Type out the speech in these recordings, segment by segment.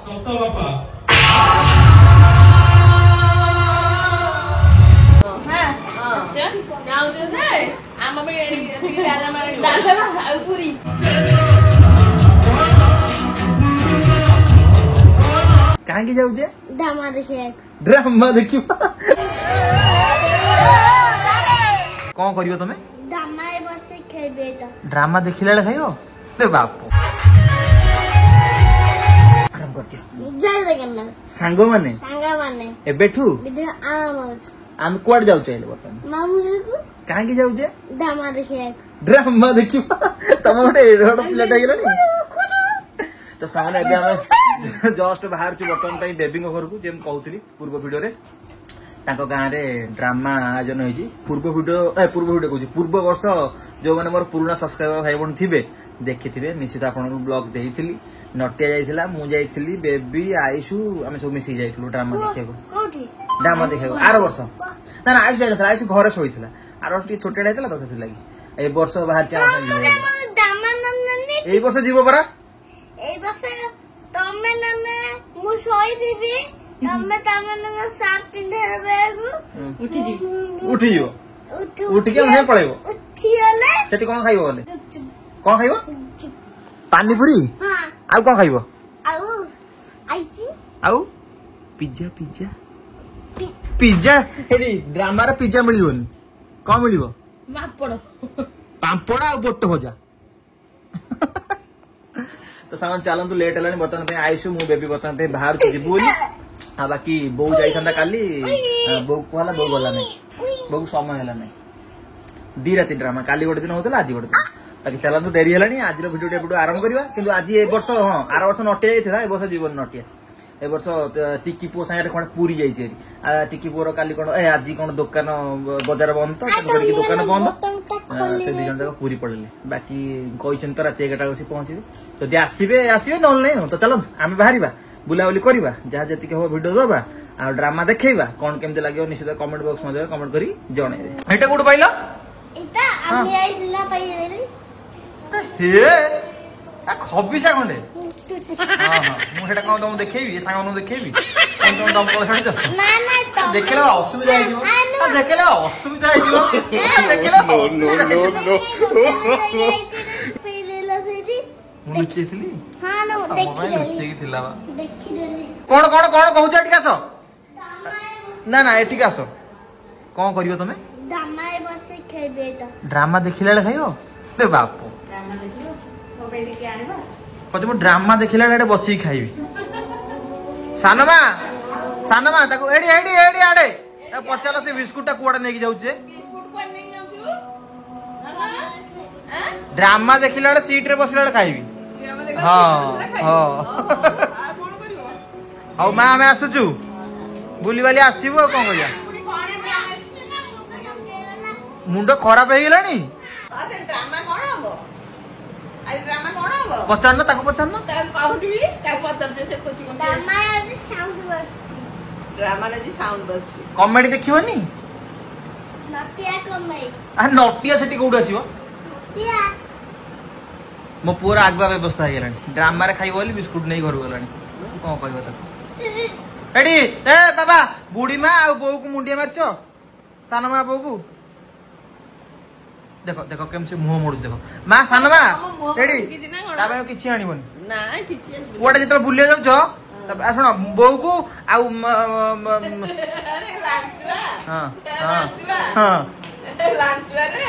ସତ ବାପା कहीं जाऊे ड्रामा देखिए ड्रामा देखियो कौन करियो तमे ड्रामा बसे खेबे तो ड्रामा देखिला खाइयो रे बाप आराम करके जय जगन्नाथ सांग माने एबेठू विद्या आम कुआड जाऊ चाहे बर्तमान मामू को कहीं जाऊे ड्रामा देखिए ड्रामा देखियो तम गोटे एडोड प्लेट हो गेलानी तो सामने एबे हम जस्ट बाहर छु बर्तमान पई बेबी घर को जेम कहउतली पूर्व वीडियो रे ताको गाँ रे ड्रामा आयोजन होईची पूर्व वीडियो कहूची पूर्व वर्ष जो माने मोर पुराना सब्सक्राइबर भाई बहन थिबे देखिथिबे निश्चित आपन ब्लॉग देइथिली नटिया जाइथिला मु जाइथिली बेबी आइसु हम सब मिसी जाइथिलु ड्रामा देखिएको कोठी ड्रामा देखिएको आर वर्ष ना ना आइसु जाइथिला आइसु घरे सोइथिला आर वर्ष टी छोटे डाइथिला तो थिला कि ए वर्ष बाहर चा ड्रामा नन्ने ए वर्ष जीवो परा ए बसे तमे नन्ने मु सोई दिबी तमे नन्ने साथ पिंधे बेगु उठी जो उठ के हम पळेबो उठिले सेठी कोन खाइबो बोले कोन खाइबो पानी पूरी हां आउ कोन खाइबो आउ आइची आउ pizza pizza pizza Heidi drama रे पिज्जा मिलिबोनी कोन मिलिबो पापड़ पापड़ आ बोट भजा तो सामान चलतु लेट है बर्तमान आईसु मु बेबी बर्तमान बाहर को जीवु बोली आ बाकी बो जाइथंदा काली बो कहला बो गला नहीं बो समय हला नहीं दी राती ड्रामा काली गोटे दिन होतला आज गोटे दिन बाकी चलतु डेरी हलानी आज वीडियो टेपडू आरंभ करबा किंतु आज ए वर्ष हां आर वर्ष नटिया जाइथिला ए वर्ष जीवन नटिया ए वर्ष टिकी पो संगे कोन पूरी जाइछि टिकी पोर काली कोन ए आज कोन दुकान बाजार बंद तो करके दुकान बंद से दी जन पूरी पड़ले बाकी कहिसन तो रात 11टा बसी पहुंचबे जदि आसीबे आसीबे नल नै तो चलो आमे बाहरिबा बुलाबुली करबा जहा जति के हो वीडियो दबा आ ड्रामा देखैबा कोन केमते लागियो निश्चित कमेंट बॉक्स में कमेंट करी जणैबे एटा कोड पाइलो एटा आमी आइला पाइले हे आ खबिसा कोने हां हां मु हेटा कोन तुम देखैबी सांग नु देखैबी कोन तुम कोन हेड ना ना तो देखला असुविधा है जीव आ देखला असुविधा है जीव देखला नो नो नो नो पेरेला सेठी मुचेथली हां ना देखि मुचे की थिला बा देखि देली कोन कोन कोन कहू छ एटिका सो ना ना एटिका सो कोन करियो तमे ड्रामा बसे खेबे तो ड्रामा देखिला खाइयो रे बाप ड्रामा देखियो मोबाइल के आनबा कते मु ड्रामा देखिला एडे बसी खाइबी सानमा सानमा ताको एडी एडी एडी आडे पचाला से बिस्कुट ता कुआडा नेकी जाउ छे बिस्कुट को नेकी जाउ छु ड्रामा देखिला एडे सीट रे बसला खाइबी हां हां औ मा हमें आसुचु बुली वाली आसीबो कोन करिया मुंडो खराब हे गेलानी असे ड्रामा कोन हबो आई ड्रामा कोन हबो पचारना ताको पचारना तार पाउडवी तार पचार से कोची कोन ड्रामा साउंड बस ड्रामा रे जी साउंड बस कॉमेडी देखिबोनी नटिया कमेई आ नटिया सेठी कोड आसीबो तिया मो पूरा आगुआ व्यवस्था हे गेलानी ड्रामा रे खाइ बोली बिस्कुट नै घर गेलानी कोन कहबो त एडी ए बाबा बुढ़ी मां आ बो को मुंडिया मारछो साना मां बो को देखो देखो केम से मुंह मोड़ देखो मां साना मां एडी ताबे किछि आनिबोनी ना किछि कोडे जतो बुलिया जाउ छ तब सुनो बो को आ अरे लांचुआ हां हां हां लांचुआ रे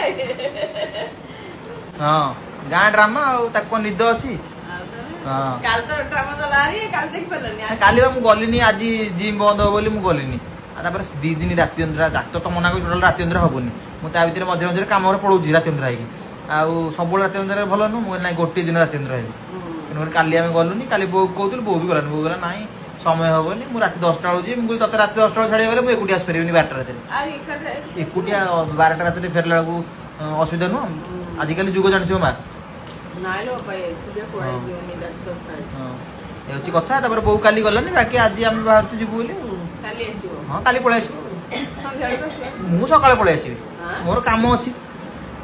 हां गां ड्रामा आ ताको निद अछि हां काल तो ड्रामा चलारी काल देख पलनी काली मु गलिनी आज जिम बंद हो बोली मु गलिनी आ तापर 2 दिन राति अंदर डाक्टर तो मना को टोटल राति अंदर हबोनी मु ता भीतर मझे मझे काम रे पळौची राति अंदर आइकी आ सब राति अंदर भलो नु मु नै गोटे दिन राति अंदर आइकी एनोर काली हम गलुनी काली बो कहतुल बो भी गलानी बो गला नाही समय हबोनी मु राति 10टा बजे मु तते राति 10टा छाडी गले मु एकुटिया फेरबिनी 12टा राति आ इकटे एकुटिया 12टा राति फेरला को असुविधा नु आजिकल जुग जानिछो मा नाइ लो पाए तुझे कोई दियोनी डॉक्टर हां ए होची कथा तापर बो काली गलनी बाकी आज हम बाहर छु जिबु बोली काली आसीबो हां काली पळे आसी संध्याळे बस मु सकाळे पळे आसी हां मोर काम अछि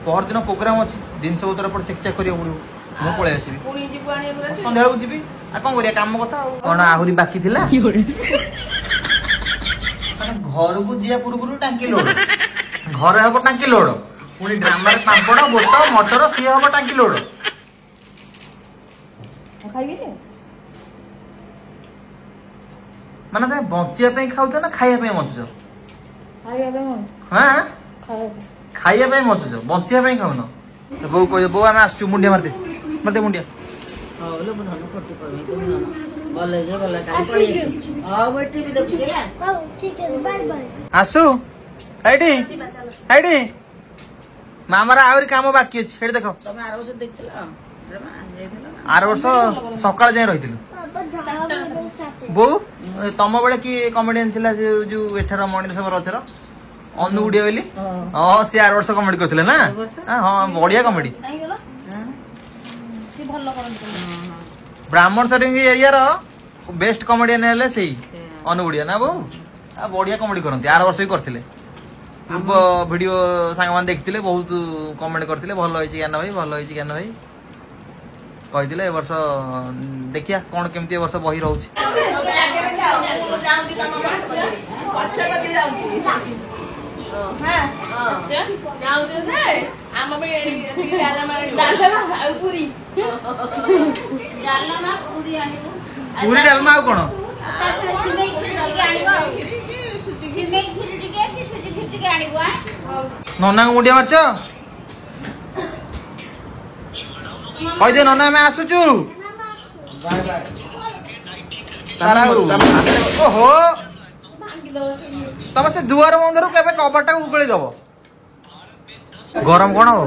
पर दिन प्रोग्राम अछि दिन सब उतर पर चेक चेक करियो पड़ो मु पळे आसी पुणी जीवाणी संध्याळे को जीबी कौन करिया काम कथा कौन आहुरी बाकी थिला घर को जिया पूर्व टांकी लोड घर हम टांकी लोड पुणी ड्रामा पापड़ बोट मटर सी हम टांकी लोड माने तुम बचिया खाऊ ना खाइबा बचुच हाँ खाइबा बचुच बचिया खाऊन बो कह बो आम आसु मुंडिया मारदे मारदे मुंडिया आसु एडी मामार आहरी काम बाकी अच्छे देख आर वर्ष सकाल जाए रही बो तुम बेले कि कमेडियन थिला जो एठार मणि सब रचर अनु गुड़िया बोली हाँ सी आर वर्ष कमेडी करते ना हाँ बढ़िया कमेडी ब्राह्मण सेटिंग एरिया बेस्ट कमेडियन है से अनु गुड़िया ना बो बढ़िया कमेडी करते आर वर्ष भी करते वीडियो सांग मान देखते बहुत कमेंट करते भल होती ज्ञान भाई भल होती ज्ञान भाई कही ए वर्ष देखिया कौन केमती वर्ष बही रोचे पूरी डालमा कौन नना मुंडिया मारच कहीदे नना आम आसुचु ओहो तुम से दुआर बंधर के कबरटा उगली दब गरम कौन हम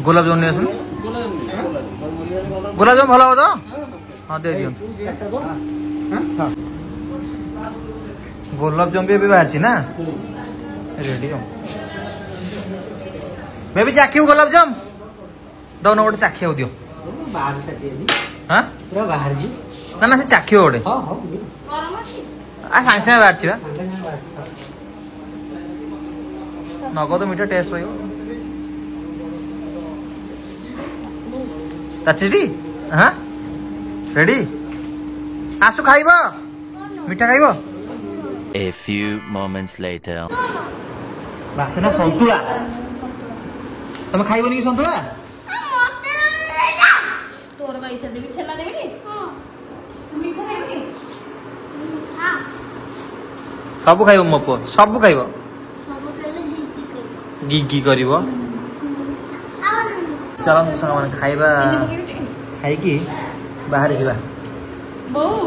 गोलाप जामुन नहीं गोलाप जामुन भल हो तो हाँ दे दियो गोलाप जामुन भी बाहर ना रेडी मैं भी चाखी गोलाप जाम दौन गोटे चाखी दियो हाँ ना ना से चाखी गोटे सागे सागे बाहर नगद मीठा टेस्ट रही चाची हाँ रेडी आसु खाइब मीठा खाइब A few moments later. बासना संतुला तुम खाइबनी कि संतुला तोर भाई इथे देबी छेला देबी मीठा खाइबी सब खाइब मो पुओ सब खाइब गी करिब चलନ୍ତୁ ସାଙ୍ଗମାନେ ଖାଇବା ଖାଇକି ବାହାରି ଯିବା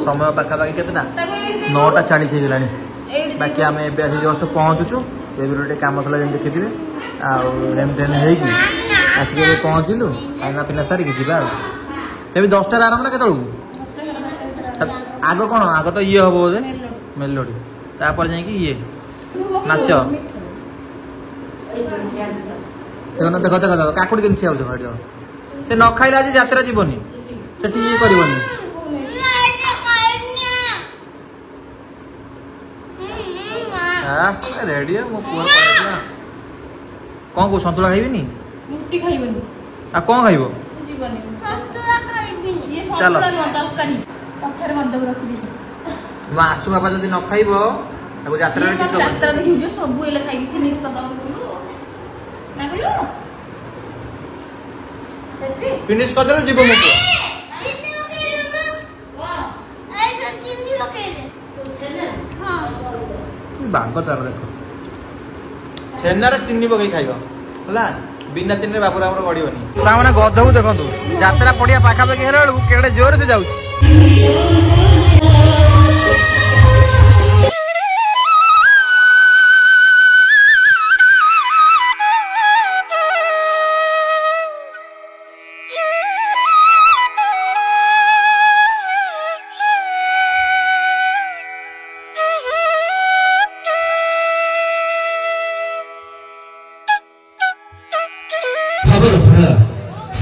समय पाखापाखि केतना 9:40 ହେଇଗଲାଣି बाकी आम ए जस्ट पहुँचुचु ए गोटे कम था जमी देखी आम ट्रेन होगी आसिक पहुँचलु खाना पीना सारिकी जा ए 10टार आरंभ ना केतु आग कौन आग तो ये हम बोधे मेलोडी तापर जाए ये नाच देख देख देख देख काकुड़ी के खिया से न खाइले आज यात्रा जीवनी से ये करनी रेडी मो पुआ कौन को संतुला खाइबनी मुट्टी खाइबनी आ कौन खाइबो जीवनी संतुला खाइबनी ये संतुला न तरकारी पछरे मध्य रखि दी म आसु बाबा जदी न खाइबो ताको यात्रा रे कितो यात्रा रे हिजो सब एले खाइबी फिनिश कर दो ना करियो टेस्टी फिनिश कर देलो जीवो मो पुआ चिन्नी पके रे वाह ऐसा चिन्नी पके रे छेना हां बाग तार देखो छेनार चिन्नी पकई खाइबो होला बिना चिन्नी बाबूरा हमर गड़िबनी सामने गधऊ देखंतु यात्रा पड़िया पाखा पाखी हेला बेलू केड़े जोर से जाउची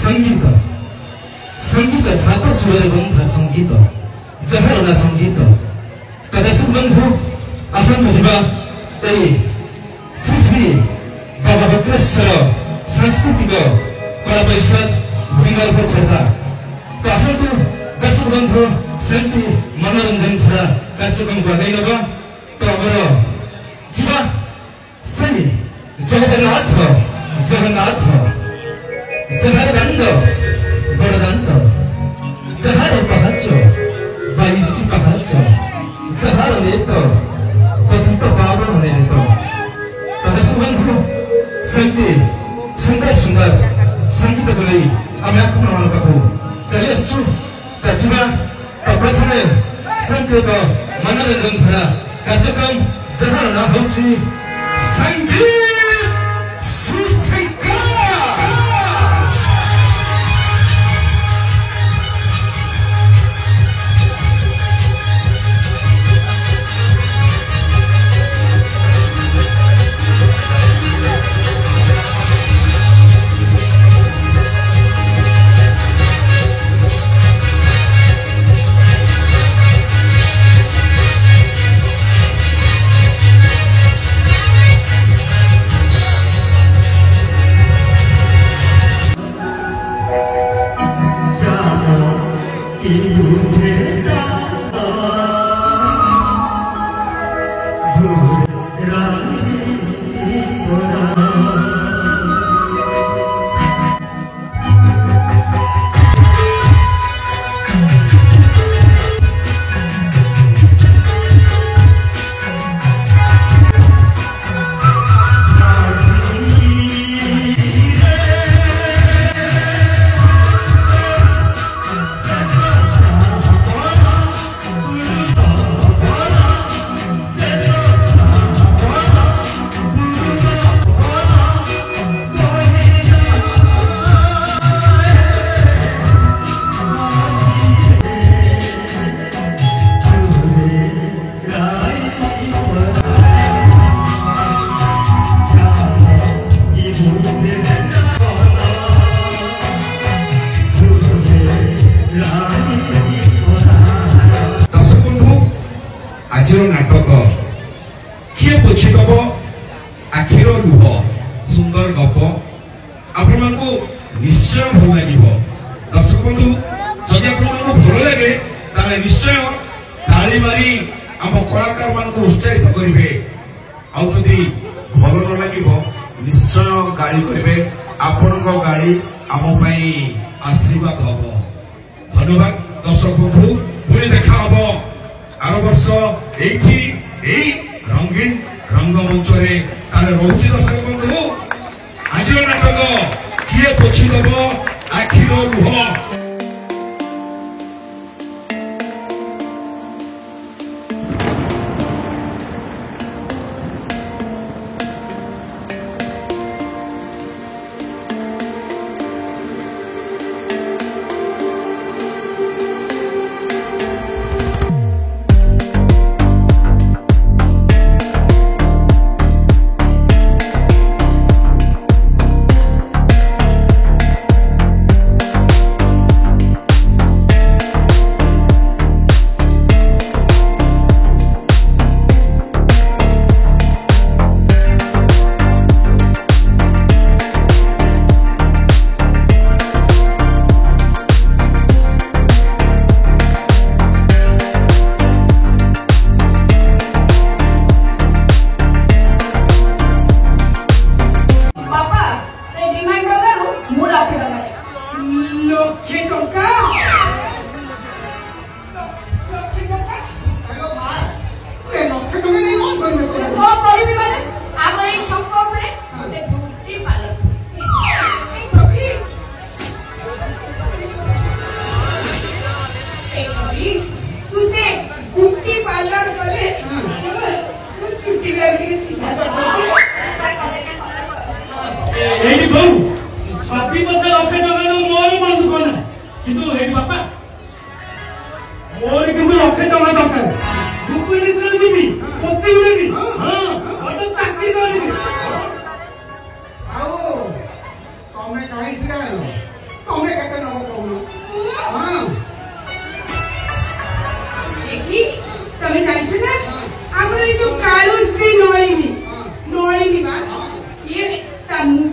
संगीत संगीत सात सुर बंध संगीत जहरना संगीत तदेश बंधु आसंत जीवा श्री श्री बाबा बक्रेश्वर सांस्कृतिक कला परिषद भूमिगर्भ खोता तो आसतु दर्शक बंधु सेमती मनोरंजन भरा कार्यक्रम आगे नब तो आमर जीवा सही जगन्नाथ जगन्नाथ जहार दंड बड़ दंड जहार पहाच बाईसी पहाच जहार नेत पतित पावन नेत तथा सुबंधु सेमती सुंदर सुंदर संगीत को नहीं आम आपण पाखु चली आसु जीवा तो प्रथम सेमती एक मनोरंजन भरा कार्यक्रम जहार नाम हूँ संगीत नाटक किए पोछीदब आखिर लुह सुंदर गप आपण निश्चय भल लगे दर्शक बंधु जदि आप भल लगे ताले निश्चय ताली मारी आम कलाकार मान उत्साहित करेंगे आदि भल न लगे निश्चय गाड़ी करेंगे आपण गाड़ी आम आशीर्वाद हम धन्यवाद दर्शक बंधु पुणी देखा हम आर वर्ष एई रंगीन रंगमंच रोचे दर्शक बंधु आज नाटक किए पोछीदब आखिर लुह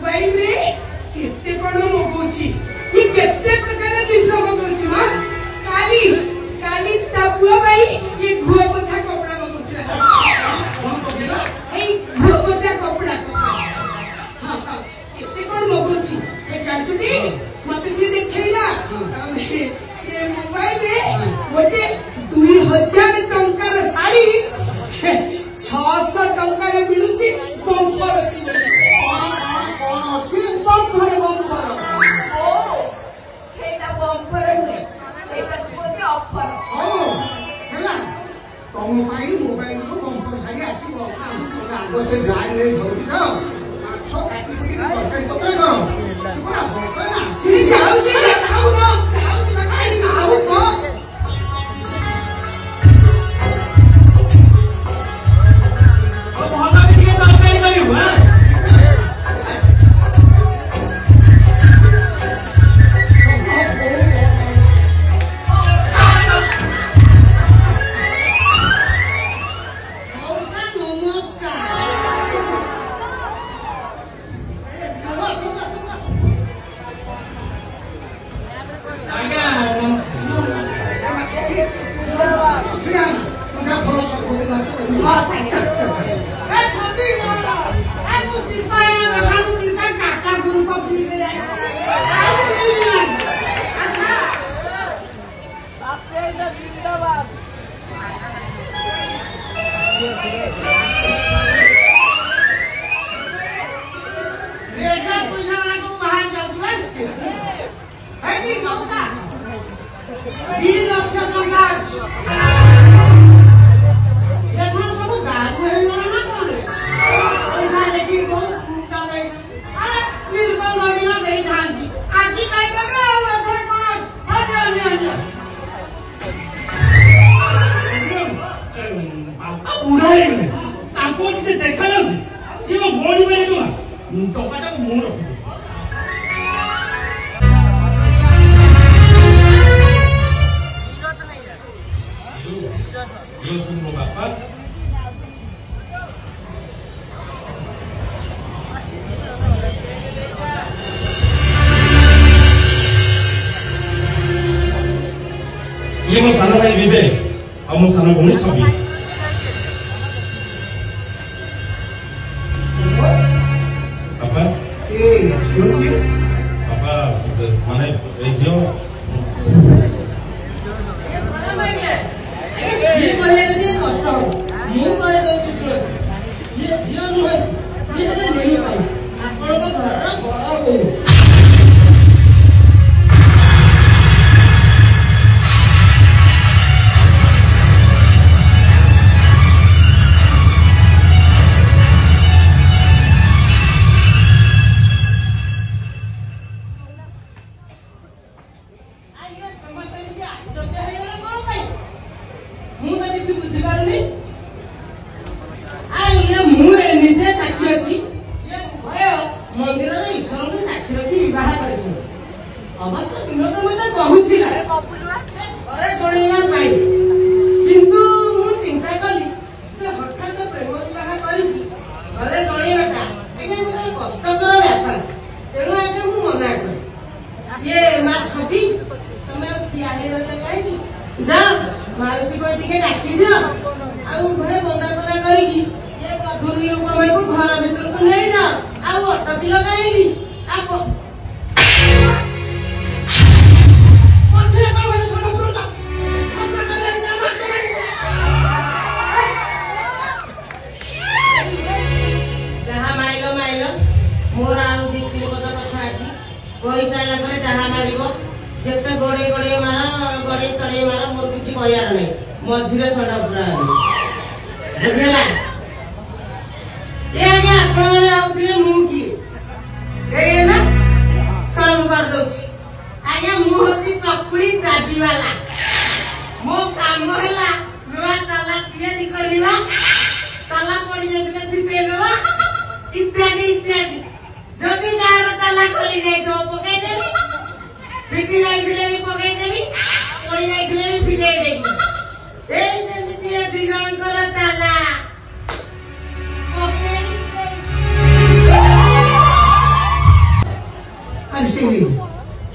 मोबाइल रे केते कोन मगोची केते ପାଇଁ ଏ ଘୁଅ ପୋଛା କପଡା ମଗୁଥିଲା କଣ ପକେଇଲା ଏଇ ଘୁଅ ପୋଛା କପଡା କେତେ କଣ ମଗୁଛି ଜାଣିଛନ୍ତି ମତେ ସିଏ ଦେଖେଇଲା ସେ ମୋବାଇଲରେ ଗୋଟେ 2000 ଟଙ୍କାର ଶାଢୀ 600 ଟଙ୍କାରେ ମିଳୁଛି ବମ୍ପର ଅଛି କଣ ଅଛି ବମ୍ପର ଓ ସେଇଟା ବମ୍ପର ନୁହେଁ ସେଇଟା କୁହନ୍ତି ଅଫର ହେଲା ତମ ପାଇଁ ମୋବାଇଲରୁ ବମ୍ପର ଶାଢୀ ଆସିବ ଆଗ ସେ ଗାଡିରେ ଧରୁଛ ମାଛ କାଟି କୁଟି ତରକାରୀ ପତ୍ର କର ସେଗୁଡା ବମ୍ପର ଆସି ଯାଉଛି ଖାଉନ ଆଉ କଣ ये मो साना भाई विवेक और मो साना भौणी छवि पापा पापा माने ए झियो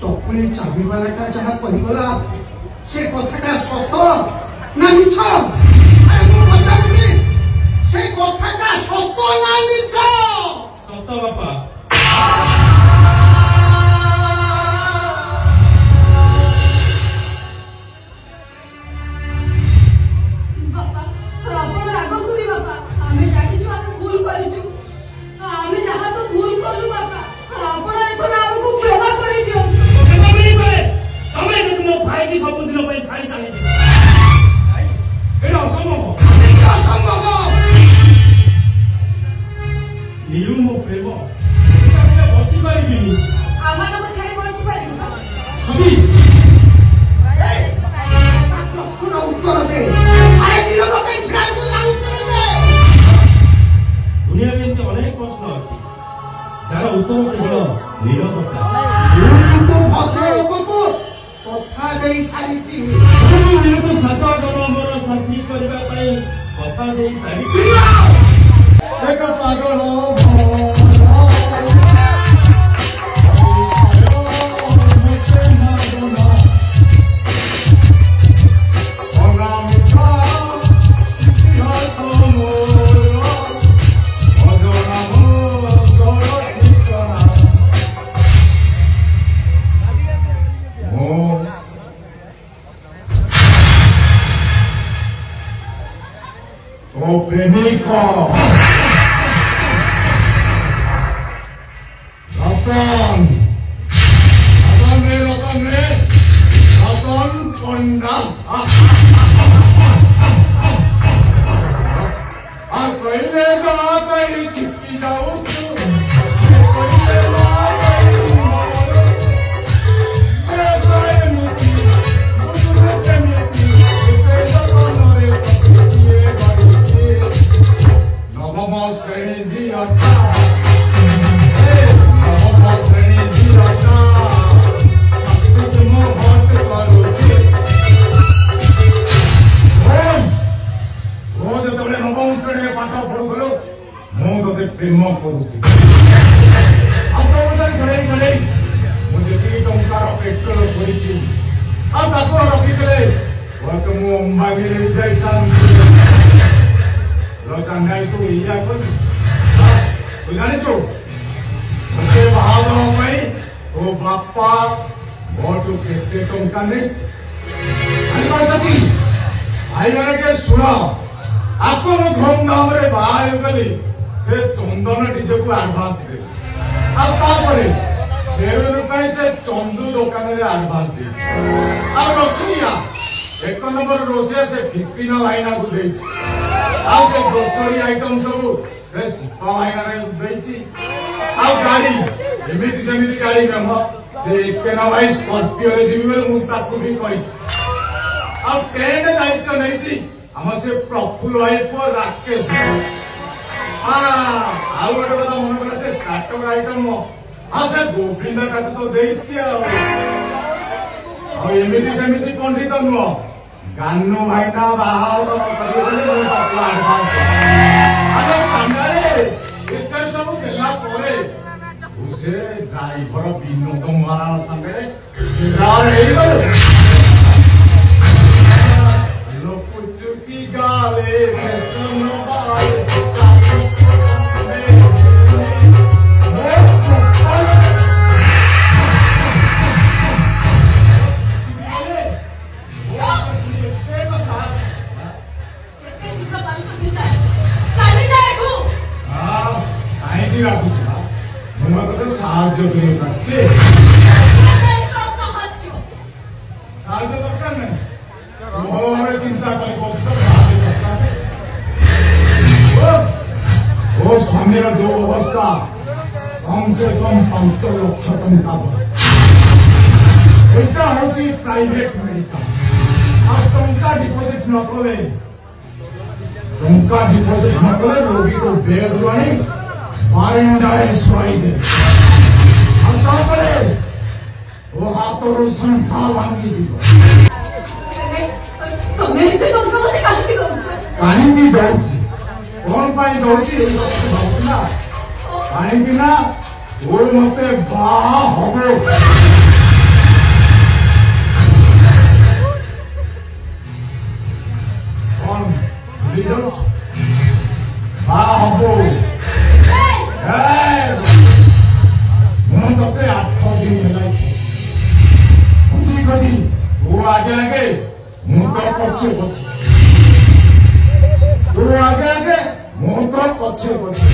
चकुली चाबी वाला जहाँ कहगला से कथा सत ना मिछ ନା ମିଛ? ସତ ବାପା। ବାପା ଆପଣ ରାଗନ୍ତୁନି ବାପା ଆମେ ଜାଣିଛୁ ଆମେ ଭୁଲ କରିଛୁ ଆମେ ଯାହା ତ ଭୁଲ କଲୁ ବାପା ଆପଣ ଏଥର ଆମକୁ କ୍ଷମା କରିଦିଅନ୍ତୁ। ତମେ ଯଦି ମୋ ଭାଇକି ସବୁଦିନ ପାଇଁ ଛାଡ଼ି ଚାଲିଛି ଏଇଟା ଅସମ୍ଭବ। ଅସମ୍ଭବ। ନିରୁ ମୋ ପ୍ରେମ ବଞ୍ଚି ପାରିବିନି। ଆମମାନଙ୍କୁ ଛାଡ଼ି ବଞ୍ଚି ପାରିବୁ ନା? ଛବି ପ୍ରଶ୍ନର ଉତ୍ତର ଦେ। ଆରେ ନିରବ ପାଇଁ ଛିଡ଼ା ହେଇଛୁ ନା ଉତ୍ତର ଦେ। ଦୁନିଆରେ ଏମିତି ଅନେକ ପ୍ରଶ୍ନ ଅଛି ଯାହାର ଉତ୍ତର କେବଳ ନିରବତା। ମୁଁ କିନ୍ତୁ ଭଦ୍ରଲୋକକୁ କଥା ଦେଇ ସାରିଛି। ମୁଁ ନିରକୁ 7 ଜନ୍ମର ସାଥୀ କରିବା ପାଇଁ କଥା ଦେଇ ସାରିଛି। ଏକ ପାଗଳ প্রেমিক রতন রতন রে রতন কন্যা আর কইলে যা কই চিপি যাও প্রেম করুছি ঘড়াই ମୁଁ ଯେତିକି ଟଙ୍କାର ପେଟ୍ରୋଲ କରିଛି ଆଉ ତାକୁ ରଖିଥିଲେ ହୁଏତ ମୁଁ ଅମ୍ବାନୀରେ ଯାଇଥାନ୍ତି। ଚାଙ୍ଗାଇ ତୁ ଏଇଆ କଲି ତୁ ଜାଣିଛୁ ମୋତେ ବାହା ଦେବା ପାଇଁ ତୋ ବାପା ମୋଠୁ କେତେ ଟଙ୍କା ନେଇଛି ଜାଣିପାରୁଛନ୍ତି? ଭାଇମାନେ ଟିକେ ଶୁଣ ଆକୁ ମୁଁ ଧୁମଧାମରେ ବାହା ହେଇଗଲି। ସେ ଚନ୍ଦନ ନିଜକୁ ଆଡଭାନ୍ସ ଦେଲେ ଆଉ ତାପରେ ସେଉରୁ ପାଇଁ ସେ ଚନ୍ଦୁ ଦୋକାନରେ ଆଡଭାନ୍ସ ଦେଇଛି। ଆଉ ରୋଷେଇଆ 1 ନମ୍ବର ରୋଷେଇଆ ସେ ଫିପିନ ଭାଇନାକୁ ଦେଇଛି। ଆଉ ସେ ଗ୍ରୋସରୀ ଆଇଟମ ସବୁ ସେ ଶିପା ଭାଇନାରେ ଦେଇଛି। ଆଉ ଗାଡି ଏମିତି ସେମିତି ଗାଡି ନୁହଁ ସେ ଏକେନା ଭାଇ ସ୍କର୍ପିଓରେ ଯିବି ବୋଲି ମୁଁ ତାକୁ ବି କହିଛି। ଆଉ ଟେଣ୍ଟ ଦାୟିତ୍ୱ ନେଇଛି ଆମ ସେ ପ୍ରଫୁଲ୍ଲ ଭାଇ ପୁଅ ରାକେଶ। ଆଉ ଗୋଟେ କଥା ମନେ ପଡିଲା ସେ ଷ୍ଟାର୍ଟର ଆଇଟମ ସେ ଗୋବିନ୍ଦ ତାକୁ ତ ଦେଇଛି। ଆଉ ଏମିତି ସେମିତି ପଣ୍ଡିତ ନୁହଁ ଗାନୁ ଭାଇନା ବାହାଘର କରିବେ ବୋଲି ତାକୁ ଆଡଭାନ୍ସ ଏତେ ସବୁ ଦେଲା ପରେ ସେ ଡ୍ରାଇଭର ବିନୋଦ ମହାରାଣ ସାଙ୍ଗରେ ହେଇଗଲେ ଚୁକି ଗାଲେ রাখুছি না তোমার কথা সাহায্য করে আসছে। সাহায্য দরকার নেই ভালোভাবে চিন্তা করে বসতে সাহায্য দরকার। ও স্বামীর যে অবস্থা কমসে কম 5 লক্ষ টঙ্কা এটা হচ্ছে প্রাইভেট মেডিকাল। আর টঙ্কা ডিপোজিট ন কলে রোগীকে বেড আনি ବାରଣ୍ଡାରେ ଶୁଆଇଦେବେ। ଆଉ ତାପରେ ଓ ହାତରୁ ଶଙ୍ଖା ଭାଙ୍ଗିଯିବ। କାହିଁକି ଦଉଛି କଣ ପାଇଁ ଦଉଛି ଏଇ କଥା ଭାବୁଛି ନା କାହିଁକି ନା ଓ ମତେ ବାହା ହବ। କଣ ଭୁଲି ଯାଉଛି ବାହା ହବ आगे मुंह तो पछे पछे तू आगे आगे मुंह तो पछे पछे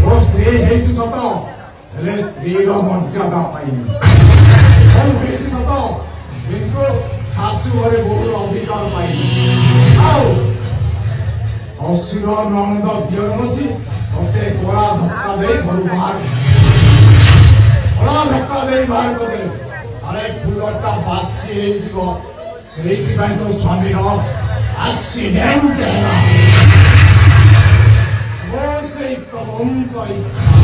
वो स्त्री है सत हेले स्त्री मर्यादा पाइनी सत किंतु शाशु घरे बहुत अधिकार पाइनी शशुर नंद दियर बसी मते गला धक्का दे घर बाहर गला धक्का दे बाहर कर अरे फुलटा बासी से तो स्वामी एक्सीडेंट है वो से प्रभु का इच्छा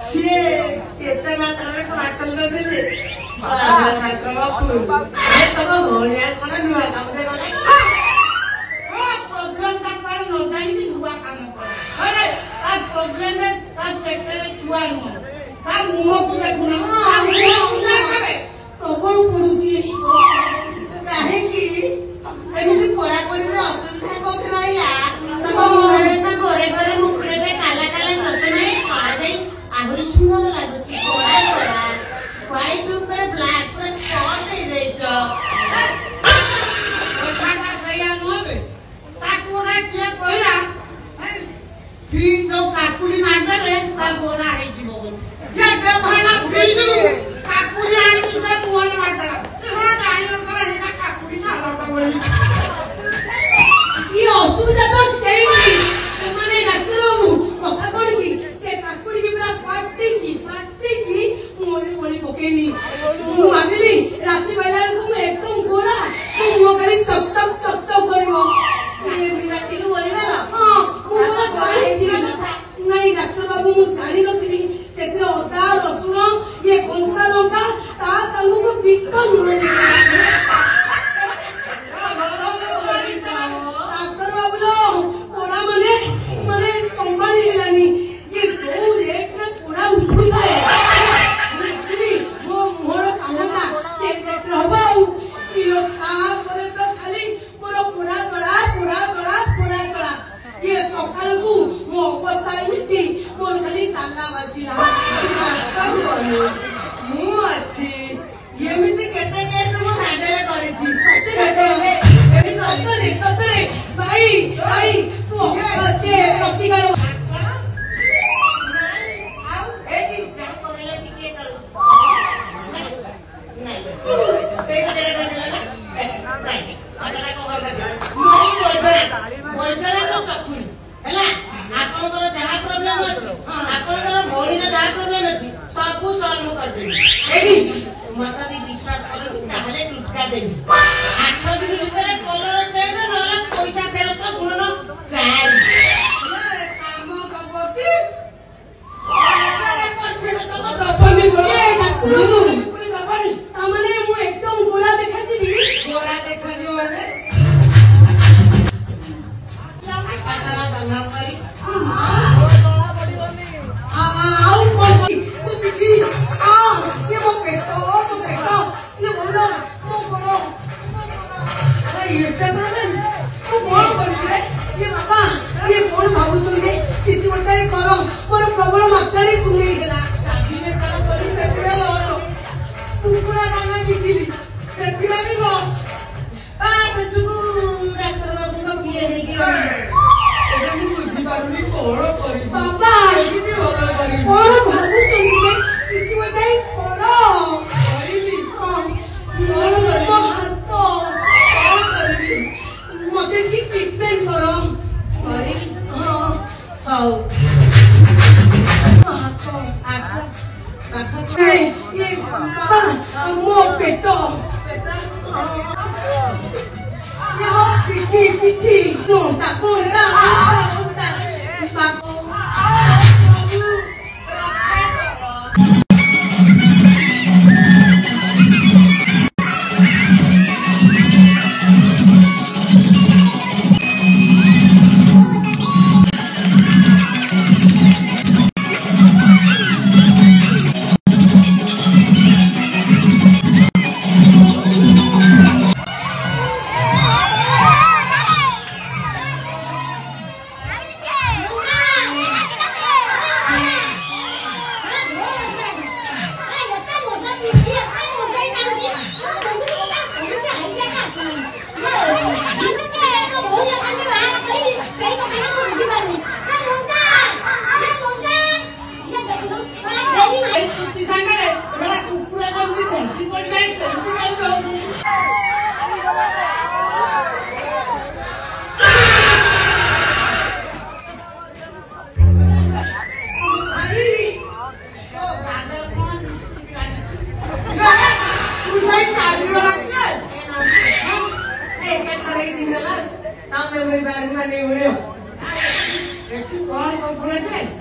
ସିଏ କେତେ ମାତ୍ରାରେ ପାଖଲ ଦେଲେ ତମ ଭଳିଆ କଣ ନୂଆ କାମରେ ଗଲା ପ୍ରୋଗ୍ରାମଟା କୁଆଡେ ନ ଯାଇକି ନୂଆ କାମ କରେ ତା ପ୍ରୋଗ୍ରାମରେ ତା ପେଟରେ ଛୁଆ ନୁହଁ ତା ମୁହଁକୁ ଦେଖୁନ ପ୍ରବଳ ପଡୁଛି କାହିଁକି ଏମିତି ପଢାପଢିରେ ଅସୁବିଧା କୋଉଠି ରହିଲା ତମ ମୁହଁରେ ତ ଘରେ ଘରେ ମୁକୁଟରେ କାଲା କାଲା ଚଷମା କରାଯାଇ ଆହୁରି ସୁନ୍ଦର ଲାଗୁଛି କଳା କଳା ହ୍ୱାଇଟ ଉପରେ ବ୍ଲାକ୍ ପୁରା ସ୍ପଟ ଦେଇଦେଇଛ କଥାଟା ସେଇଆ ନୁହେଁ ତାକୁ ଗୋଟେ କିଏ କହିଲା ଠିକ ଯୋଉ କାକୁଡି ମାରିଦେଲେ ତା ବୋରା ହେଇଯିବ ବୋଲି କାକୁଡି ଆଣିକି ସେ ମୁହଁରେ ମାରିଦେଲା ଜାଣିନଥିଲା ସେଇଟା କାକୁଡି ସାଲଟ ବୋଲି ये असुविधा तो चाहिए माने डॉक्टर बाबू कथा कोन की से काकुड़ी की पूरा पाटी की मोरी मोरी पकेनी मु भाबिली राती बेला को एकदम गोरा तो मो खाली चक चक करबो ये बिराटी को बोली ना हां मु जानि छी नहीं डॉक्टर बाबू मु जानि नथि सेतिर अदा रसुण ये कंचा लंका ता संग को बिकन मिले संभाली हेलानी ये जो रेट में पूरा उठुता है वो मोर कामता से रेट हबा किलो ता परे तो खाली पूरा पूरा चढ़ा ये सकाल को मो अवस्था मिची मोर खाली ताला बाजिला रास्ता गलो मु अछि एमिति केते केस मु हैंडल करिछि सत्य भाई तू से प्रतिकार मत विश्वास कर टुटका देवी 8 दिन भितर कलर चेंज ना पैसा फेरत गुण 4 काम कबती एकदम गोरा देखा ये कौन भावुଛନ୍ତି କିଛି ଗୋଟେ କର ମୋର ପ୍ରବଳ ମାତ୍ରାରେ କୁମେଇ ହେଲା ଚାକିରି କାମ କରି ସେତିରେ ଲସ କୁକୁଡ଼ା ଦାନା ବିକିଲି ସେଥିରେ ବି ଲସ ସେସବୁ ଡାକ୍ତର ବାବୁଙ୍କ ବିଏ ହେଇକି ରହିଲେ ଏବେ ମୁଁ ବୁଝିପାରୁନି କଣ କରିବି ବାବା ଏମିତି ଭଲ କରିବି କଣ ଭାବୁଛନ୍ତି ଯେ କିଛି ଗୋଟେ କର କରିବି କଣ କରିବି ହାତ କଣ କରିବି ମତେ କି ଟ୍ରିଟମେଣ୍ଟ କର କରିବି ହଉ ମୋ ପେଟ ପିଠି ତାକୁ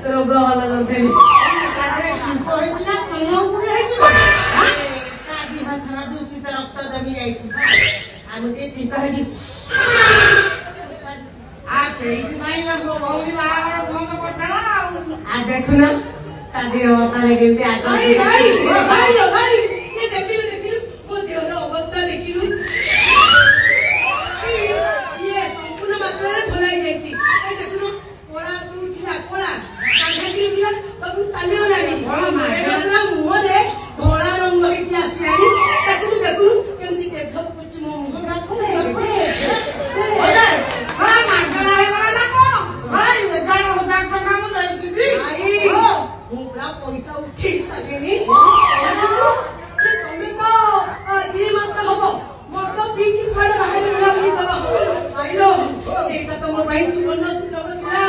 रोग भल ଆରେ ଶିଳ୍ପ ହେଇଥିଲା ତମ ଉପରେ ହେଇଥିଲା ତା ଦେହ ସାରା ଦୂଷିତ ରକ୍ତ ଜମି ଯାଇଛି ଆମେ ଟିକେ ଟିକା ହେଇଛି ସେଇଥିପାଇଁ ମୋ ଭଉଣୀ ବାହାଘର ବନ୍ଦ କରିଦେଲା ଆଉ ଦେଖୁନ ତା ଦେହ ଅବସ୍ଥାରେ କେମିତି ଦେଖିଲୁ ମୋ ଦେହର ଅବସ୍ଥା ଦେଖିଲୁ ଇଏ ସମ୍ପୂର୍ଣ୍ଣ ମାତ୍ରାରେ ଭଲ ହେଇଯାଇଛି ଦେଖୁନ କଳା ଯୋଉ ଥିଲା କଳା ସବୁ ଚାଲିଗଲାଣି ମୁହଁରେ ଧଳା ରଙ୍ଗ ହେଇକି ଆସିଲାଣି ତାକୁ ଦେଖୁନୁ କେମିତି ଦେଖ ପଡୁଛି ମୋ ମୁହଁ ମୁଁ ପୁରା ପଇସା ଉଠେଇ ସାରିଲିଣି ତମେ ତ 2 ମାସ ହବ ମଦ ପିଇକି କୁଆଡେ ବାହାରେ ବୁଲାବୁଲି କର ପାଇଲ ସେଇଟା ତ ମୋ ପାଇଁ ସୁବର୍ଣ୍ଣ ସୁଯୋଗ ଥିଲା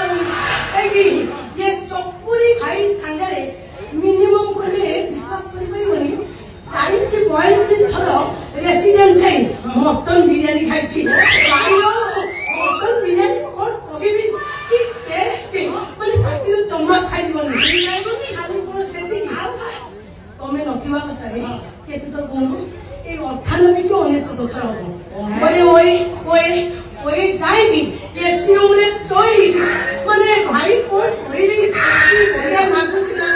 ଏଇଠି ଇଏ ଚକୁଳି ଖାଇ ସାଙ୍ଗରେ ମିନିମମ୍ କଲେ ବିଶ୍ୱାସ କରିପାରିବନି 40-42 ଥର ରେସିଡେନ୍ସ ହେଇ ମଟନ ବିରିୟାନୀ ଖାଇଛି ପାଇଲ ମଟନ ବିରିୟାନୀ କଣ କହିବି କି ଟେଷ୍ଟ ମାନେ ପାଟିରେ ଜମା ଛାଡ଼ିବନି ଖାଲି କଣ ସେତିକି ତମେ ନଥିବା ଅବସ୍ଥାରେ କେତେ ଥର କହୁନ এই 98 কি 99 ଥର ହବ ওই যাইনি এসি রুমে শোই মানে ভাই কোন করিনি বড়িয়া লাগুଥିଲା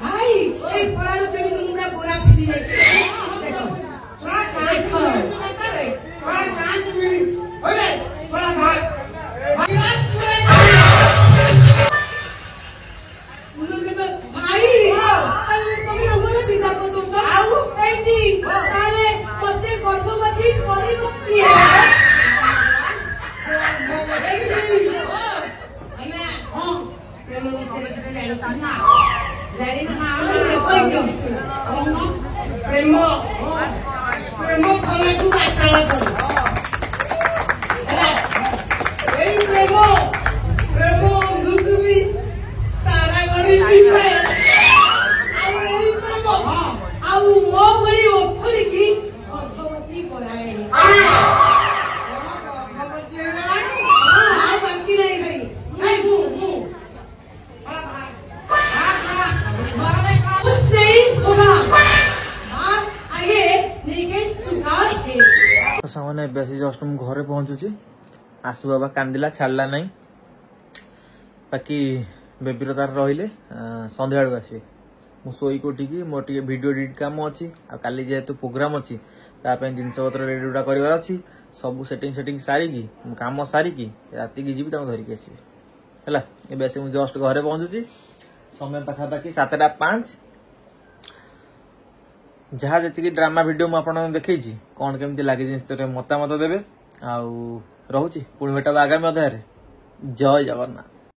ভাই এই পড়ার কেমিতি মুড়া গোরা ফিটি যাইছে দেখো सामने बेसी जस्ट मु घरे पहुंचुची आसु बाबा कांदिला छाड़ला नहीं बाकी बेबीर तार रहिले संध्या बेलू आसबे मु सोई कोटिकी मोर टिके वीडियो एडिट काम अच्छी आ काली जेहेतु प्रोग्राम अच्छी तापे जिनस पत्र रेडी करवार अच्छी सब सेटिंग सारिकी काम सारिकी राति की जीवी धरिकी आसबे है बेसी मु जस्ट घरे पहुंचुची समय पाखापाखि 7:05 जहाँ जी ड्रामा वीडियो मुझे देखी कौन केमती लगे मतामत देवे आउ रोची पुणी भेटा आगामी अध्याय जय जगन्नाथ।